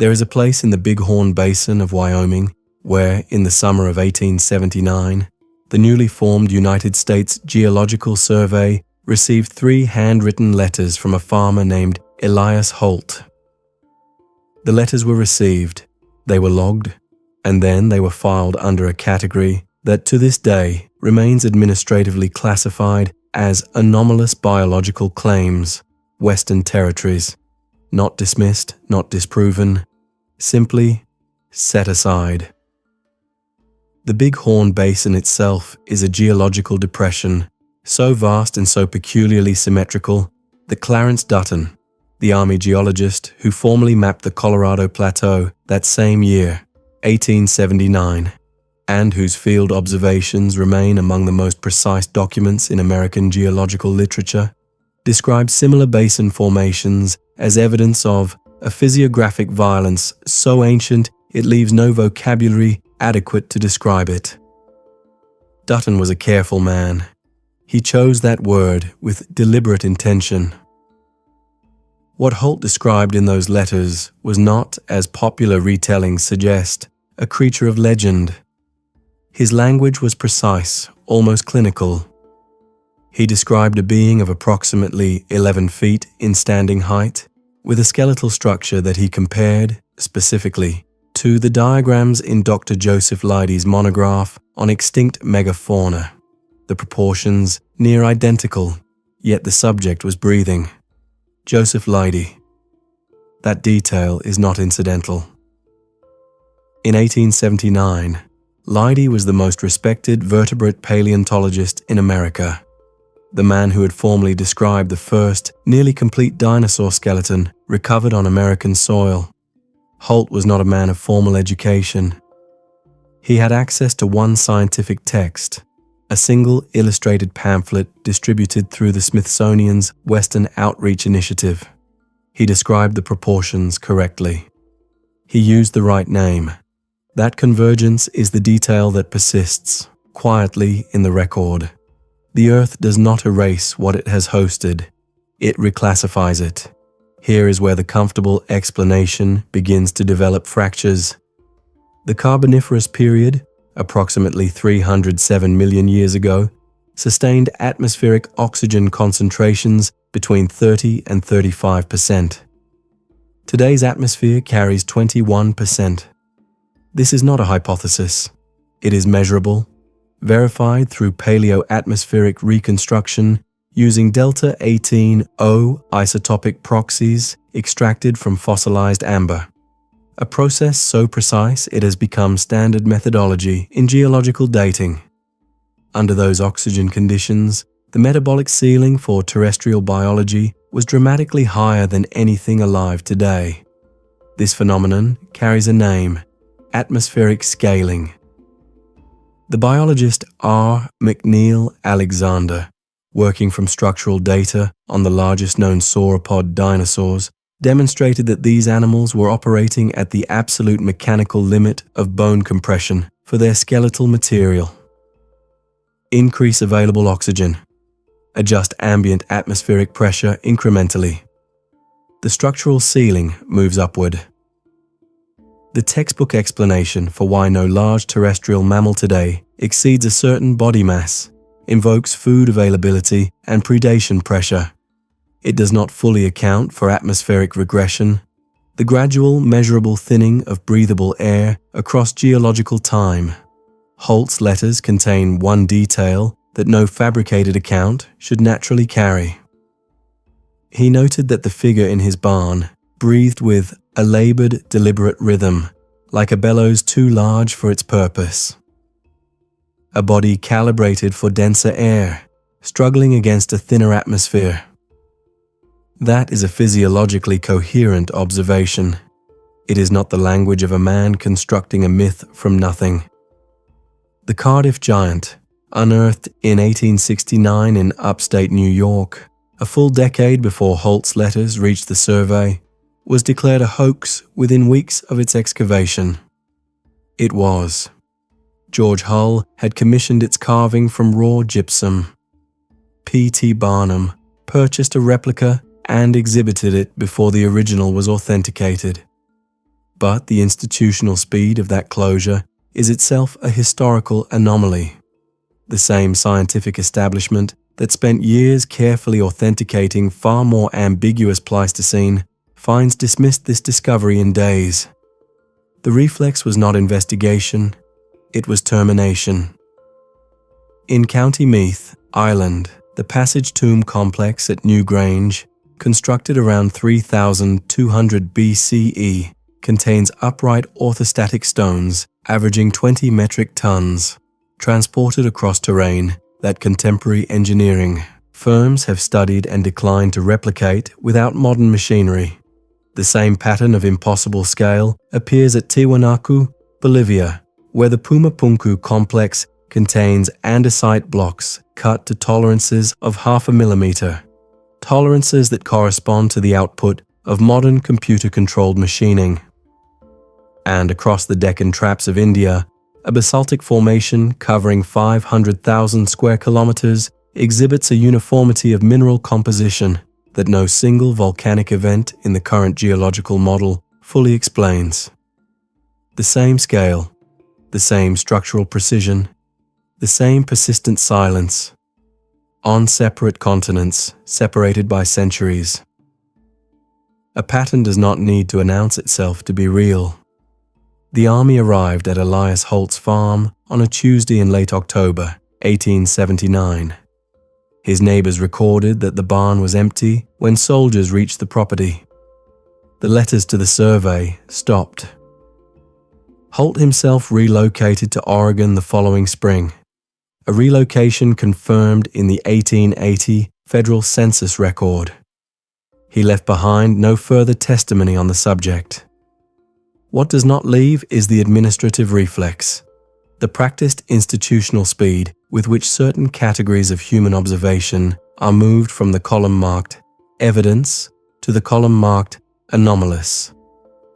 There is a place in the Bighorn Basin of Wyoming where, in the summer of 1879, the newly formed United States Geological Survey received 3 handwritten letters from a farmer named Elias Holt. The letters were received, they were logged, and then they were filed under a category that to this day remains administratively classified as Anomalous Biological Claims, Western Territories. Not dismissed, not disproven, simply set aside. The Bighorn Basin itself is a geological depression so vast and so peculiarly symmetrical that Clarence Dutton, the Army geologist who formally mapped the Colorado Plateau that same year, 1879, and whose field observations remain among the most precise documents in American geological literature, described similar basin formations as evidence of a physiographic violence so ancient it leaves no vocabulary adequate to describe it. Dutton was a careful man. He chose that word with deliberate intention. What Holt described in those letters was not, as popular retellings suggest, a creature of legend. His language was precise, almost clinical. He described a being of approximately 11 feet in standing height, with a skeletal structure that he compared, specifically, to the diagrams in Dr. Joseph Leidy's monograph on extinct megafauna. The proportions near identical, yet the subject was breathing. Joseph Leidy. That detail is not incidental. In 1879, Leidy was the most respected vertebrate paleontologist in America. The man who had formerly described the first, nearly complete dinosaur skeleton recovered on American soil. Holt was not a man of formal education. He had access to one scientific text, a single illustrated pamphlet distributed through the Smithsonian's Western Outreach Initiative. He described the proportions correctly. He used the right name. That convergence is the detail that persists, quietly in the record. The Earth does not erase what it has hosted. It reclassifies it. Here is where the comfortable explanation begins to develop fractures. The Carboniferous period, approximately 307 million years ago, sustained atmospheric oxygen concentrations between 30 and 35%. Today's atmosphere carries 21%. This is not a hypothesis. It is measurable, verified through paleoatmospheric reconstruction using delta-18O isotopic proxies extracted from fossilized amber, a process so precise it has become standard methodology in geological dating. Under those oxygen conditions, the metabolic ceiling for terrestrial biology was dramatically higher than anything alive today. This phenomenon carries a name: atmospheric scaling. The biologist R. McNeill Alexander, working from structural data on the largest known sauropod dinosaurs, demonstrated that these animals were operating at the absolute mechanical limit of bone compression for their skeletal material. Increase available oxygen. Adjust ambient atmospheric pressure incrementally. The structural ceiling moves upward. The textbook explanation for why no large terrestrial mammal today exceeds a certain body mass invokes food availability and predation pressure. It does not fully account for atmospheric regression, the gradual measurable thinning of breathable air across geological time. Holt's letters contain one detail that no fabricated account should naturally carry. He noted that the figure in his barn breathed with a labored, deliberate rhythm, like a bellows too large for its purpose. A body calibrated for denser air, struggling against a thinner atmosphere. That is a physiologically coherent observation. It is not the language of a man constructing a myth from nothing. The Cardiff giant, unearthed in 1869 in upstate New York, a full decade before Holt's letters reached the survey, was declared a hoax within weeks of its excavation. It was. George Hull had commissioned its carving from raw gypsum. P.T. Barnum purchased a replica and exhibited it before the original was authenticated. But the institutional speed of that closure is itself a historical anomaly. The same scientific establishment that spent years carefully authenticating far more ambiguous Pleistocene finds dismissed this discovery in days. The reflex was not investigation, it was termination. In County Meath, Ireland, the Passage Tomb complex at Newgrange, constructed around 3200 BCE, contains upright orthostatic stones averaging 20 metric tons, transported across terrain that contemporary engineering firms have studied and declined to replicate without modern machinery. The same pattern of impossible scale appears at Tiwanaku, Bolivia, where the Pumapunku complex contains andesite blocks cut to tolerances of 0.5 millimeter, tolerances that correspond to the output of modern computer-controlled machining. And across the Deccan Traps of India, a basaltic formation covering 500,000 square kilometers exhibits a uniformity of mineral composition that no single volcanic event in the current geological model fully explains. The same scale, the same structural precision, the same persistent silence, on separate continents, separated by centuries. A pattern does not need to announce itself to be real. The army arrived at Elias Holt's farm on a Tuesday in late October, 1879. His neighbors recorded that the barn was empty when soldiers reached the property. The letters to the survey stopped. Holt himself relocated to Oregon the following spring, a relocation confirmed in the 1880 federal census record. He left behind no further testimony on the subject. What does not leave is the administrative reflex, the practiced institutional speed with which certain categories of human observation are moved from the column marked evidence to the column marked anomalous.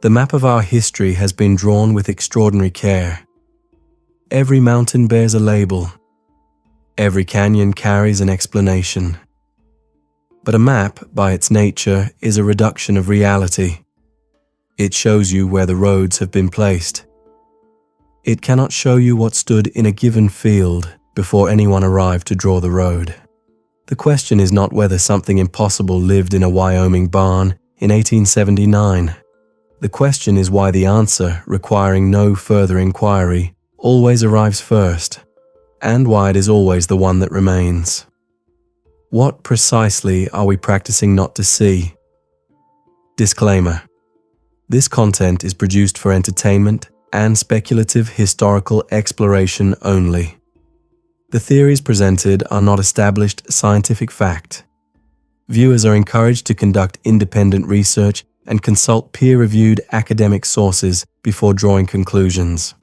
The map of our history has been drawn with extraordinary care. Every mountain bears a label. Every canyon carries an explanation. But a map, by its nature, is a reduction of reality. It shows you where the roads have been placed. It cannot show you what stood in a given field before anyone arrived to draw the road. The question is not whether something impossible lived in a Wyoming barn in 1879. The question is why the answer, requiring no further inquiry, always arrives first, and why it is always the one that remains. What precisely are we practicing not to see? Disclaimer. This content is produced for entertainment and speculative historical exploration only. The theories presented are not established scientific fact. Viewers are encouraged to conduct independent research and consult peer-reviewed academic sources before drawing conclusions.